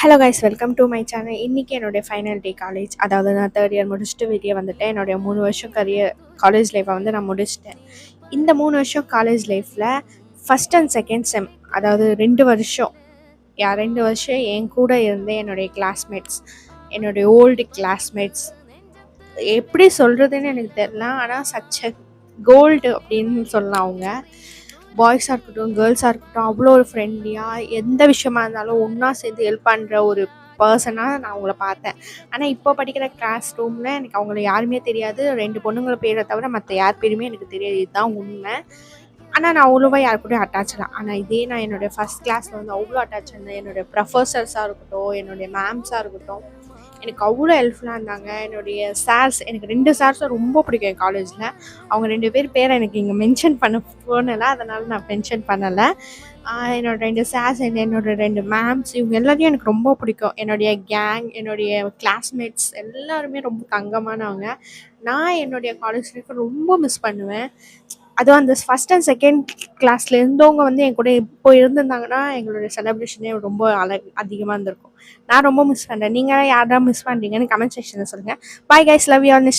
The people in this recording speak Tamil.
Hello guys, welcome to my channel. இன்றைக்கி என்னுடைய ஃபைனல் டே காலேஜ். அதாவது நான் தேர்ட் இயர் முடிச்சுட்டு வெளியே வந்துட்டேன். என்னுடைய 3 வருஷம் காலேஜ் லைஃப்பை வந்து நான் முடிச்சிட்டேன். இந்த 3 வருஷம் காலேஜ் லைஃப்பில் ஃபஸ்ட் அண்ட் செகண்ட் செம், அதாவது 2 வருஷம் 2 வருஷம் என் கூட இருந்த என்னுடைய கிளாஸ்மேட்ஸ், என்னுடைய ஓல்டு கிளாஸ்மேட்ஸ், எப்படி சொல்கிறதுன்னு எனக்கு தெரியல. ஆனால் சச் கோல்டு அப்படின்னு சொல்லலாம். அவங்க பாய்ஸாக இருக்கட்டும், கேர்ள்ஸாக இருக்கட்டும், அவ்வளோ ஒரு ஃப்ரெண்ட்லியாக எந்த விஷயமா இருந்தாலும் ஒன்றா சேர்ந்து ஹெல்ப் பண்ணுற ஒரு பர்சனாக நான் அவங்கள பார்த்தேன். ஆனால் இப்போ படிக்கிற கிளாஸ் ரூமில் எனக்கு அவங்கள யாருமே தெரியாது. 2 பொண்ணுங்களை பேரை தவிர மற்ற யார் பேருமே எனக்கு தெரியாது. இதுதான் உண்மை. ஆனால் நான் அவ்வளோவா யார் கூடயும் அட்டாச் இல்லை. ஆனால் இதே நான் என்னுடைய ஃபஸ்ட் கிளாஸில் வந்து அவ்வளோ அட்டாச் இருந்தேன். என்னுடைய ப்ரொஃபஸர்ஸாக இருக்கட்டும், என்னுடைய மேம்ஸாக இருக்கட்டும், எனக்கு அவ்வளோ ஹெல்ப்ஃபுல்லாக இருந்தாங்க. என்னுடைய சார்ஸ், எனக்கு 2 சார்ஸும் ரொம்ப பிடிக்கும் என் காலேஜில். அவங்க 2 பேரை எனக்கு இங்கே மென்ஷன் பண்ண போனல, அதனால் நான் மென்ஷன் பண்ணலை. என்னோட 2 சார்ஸ், என்னோட 2 மேம்ஸ், இவங்க எல்லாத்தையும் எனக்கு ரொம்ப பிடிக்கும். என்னுடைய கேங், என்னுடைய கிளாஸ்மேட்ஸ் எல்லாருமே ரொம்ப தங்கமானவங்க. நான் என்னுடைய காலேஜ் லைஃப்பை ரொம்ப மிஸ் பண்ணுவேன். அதுவும் அந்த ஃபஸ்ட் அண்ட் செகண்ட் கிளாஸில் இருந்தவங்க வந்து என் கூட இப்போ இருந்திருந்தாங்கன்னா எங்களுடைய செலிப்ரேஷனே ரொம்ப அதிகமாக இருந்திருக்கும். நான் ரொம்ப மிஸ் பண்ணுறேன். நீங்கள் யாரெல்லாம் மிஸ் பண்ணுறீங்கன்னு கமெண்ட் செக்ஷனில் சொல்லுங்கள். Bye guys, love you all. Next